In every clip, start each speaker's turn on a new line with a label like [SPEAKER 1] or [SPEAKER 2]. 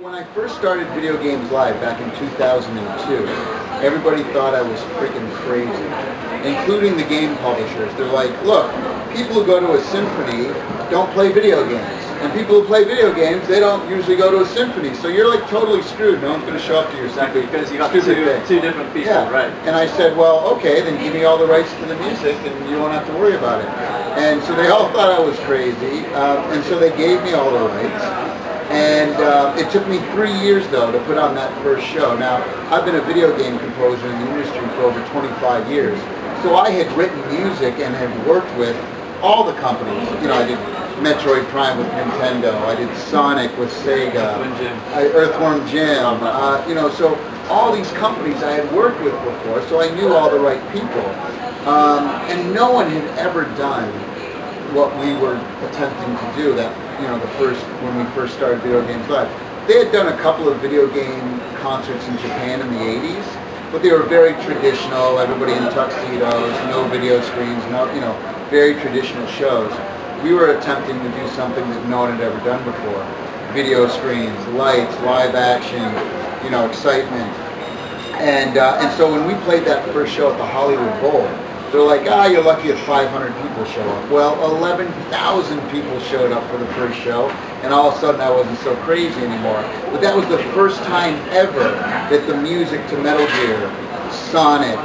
[SPEAKER 1] when I first started Video Games Live back in 2002, everybody thought I was freaking crazy, including the game publishers. They're like, look, people who go to a symphony don't play video games. And people who play video games, they don't usually go to a symphony. So you're like totally screwed. No one's going to show up to your
[SPEAKER 2] symphony. Because you got two different people,
[SPEAKER 1] yeah.
[SPEAKER 2] Right?
[SPEAKER 1] And I said, well, okay, then give me all the rights to the music and you won't have to worry about it. And so they all thought I was crazy. And so they gave me all the rights. And it took me 3 years, though, to put on that first show. Now, I've been a video game composer in the industry for over 25 years. So I had written music and had worked with all the companies. You know, I did Metroid Prime with Nintendo. I did Sonic with Sega. Earthworm Jim. You know, so all these companies I had worked with before, so I knew all the right people. And no one had ever done what we were attempting to do. That, you know, when we first started Video Games Live. They had done a couple of video game concerts in Japan in the 80s, but they were very traditional. Everybody in tuxedos, no video screens, no, you know, very traditional shows. We were attempting to do something that no one had ever done before. Video screens, lights, live action, you know, excitement. And so when we played that first show at the Hollywood Bowl, they're like, you're lucky if 500 people show up. Well, 11,000 people showed up for the first show, and all of a sudden I wasn't so crazy anymore. But that was the first time ever that the music to Metal Gear, Sonic,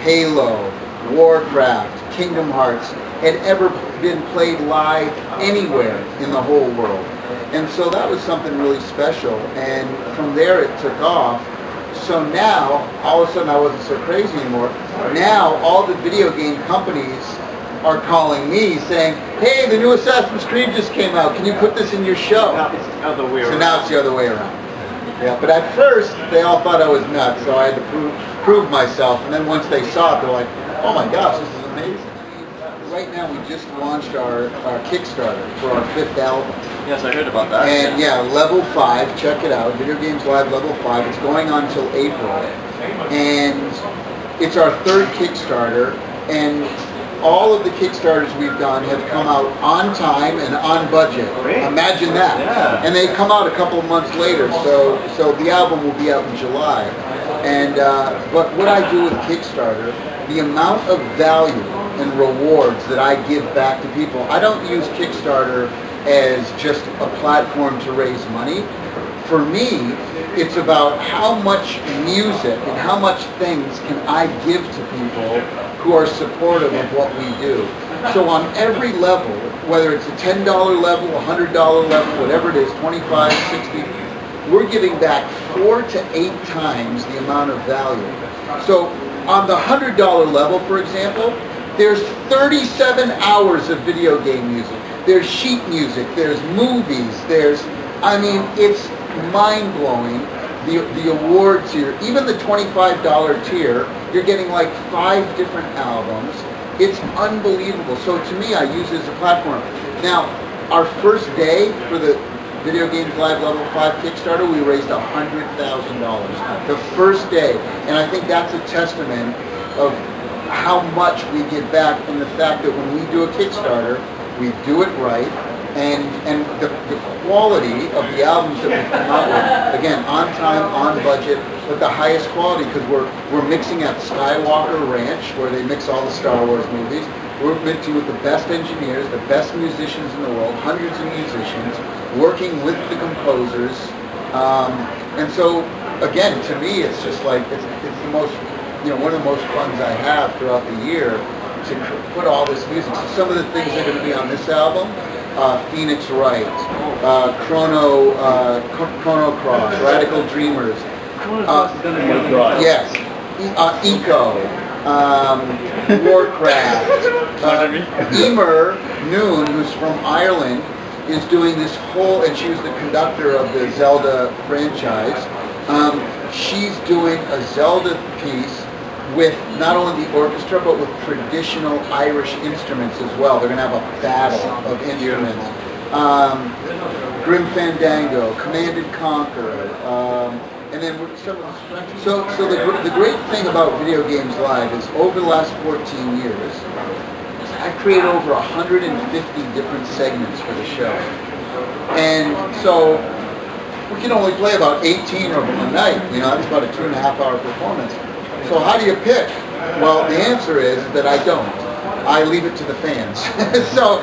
[SPEAKER 1] Halo, Warcraft, Kingdom Hearts had ever been played live anywhere in the whole world. And so that was something really special, and from there it took off. So now, all of a sudden I wasn't so crazy anymore. Now all the video game companies are calling me saying, hey, the new Assassin's Creed just came out, can you put this in your show?
[SPEAKER 2] Now it's the other way around.
[SPEAKER 1] So now it's the other way around. Yeah, but at first they all thought I was nuts, so I had to prove myself, and then once they saw it, they're like, oh my gosh, this is amazing. Right now we just launched our Kickstarter for our 5th album.
[SPEAKER 2] Yes, I heard about that.
[SPEAKER 1] And yeah, Level 5, check it out, Video Games Live Level 5. It's going on till April. And it's our 3rd Kickstarter, and all of the Kickstarters we've done have come out on time and on budget.
[SPEAKER 2] Great.
[SPEAKER 1] Imagine that.
[SPEAKER 2] Yeah.
[SPEAKER 1] And they come out a couple of months later, so the album will be out in July. And but what I do with Kickstarter, the amount of value and rewards that I give back to people. I don't use Kickstarter as just a platform to raise money. For me, it's about how much music and how much things can I give to people who are supportive of what we do. So on every level, whether it's a $10 level, $100 level, whatever it is, 25, 60, we're giving back 4 to 8 times the amount of value. So on the $100 level, for example, there's 37 hours of video game music. There's sheet music, there's movies, I mean, it's mind-blowing, the award tier. Even the $25 tier, you're getting like 5 different albums. It's unbelievable. So to me, I use it as a platform. Now, our first day for the Video Games Live Level 5 Kickstarter, we raised $100,000. The first day. And I think that's a testament of how much we give back, and the fact that when we do a Kickstarter, we do it right, and the quality of the albums that we come out with, again, on time, on budget, but the highest quality, because we're mixing at Skywalker Ranch, where they mix all the Star Wars movies. We're mixing with the best engineers, the best musicians in the world, hundreds of musicians, working with the composers, and so, again, to me, it's just like, it's the most, you know, one of the most funs I have throughout the year to put all this music. So some of the things that are going to be on this album, Phoenix Wright, Chrono Cross, Radical Dreamers, yes, Eco, Warcraft, Emer Noon, who's from Ireland, is doing this whole, and she was the conductor of the Zelda franchise. She's doing a Zelda piece with not only the orchestra, but with traditional Irish instruments as well. They're going to have a battle of instruments. Grim Fandango, Command and Conquer, and then some of the so the great thing about Video Games Live is over the last 14 years, I created over 150 different segments for the show. And so we can only play about 18 of them a night. You know, that's about a 2.5-hour performance. So how do you pick? Well, the answer is that I don't. I leave it to the fans. so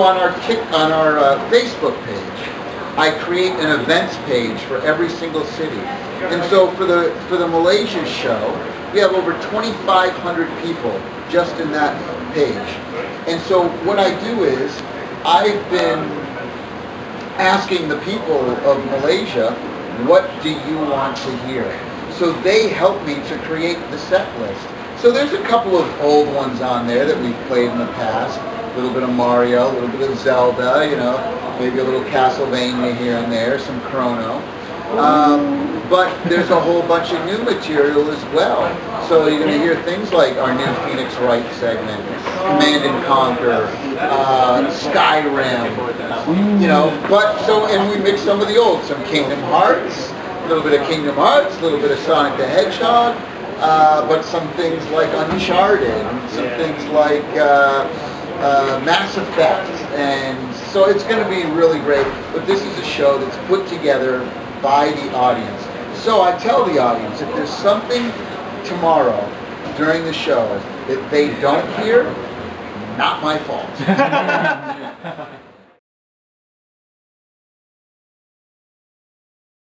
[SPEAKER 1] on our Facebook page, I create an events page for every single city. And so for the Malaysia show, we have over 2,500 people just in that page. And so what I do is I've been asking the people of Malaysia, what do you want to hear? So they help me to create the set list. So there's a couple of old ones on there that we've played in the past. A little bit of Mario, a little bit of Zelda, you know, maybe a little Castlevania here and there, some Chrono. But there's a whole bunch of new material as well. So you're going to hear things like our new Phoenix Wright segment, Command and Conquer, Skyrim, you know. But and we mix some of the old, some Kingdom Hearts, a little bit of Kingdom Hearts, a little bit of Sonic the Hedgehog, but some things like Uncharted, some things like Mass Effect, and so it's going to be really great. But this is a show that's put together by the audience. So I tell the audience, if there's something tomorrow during the show that they don't hear, not my fault.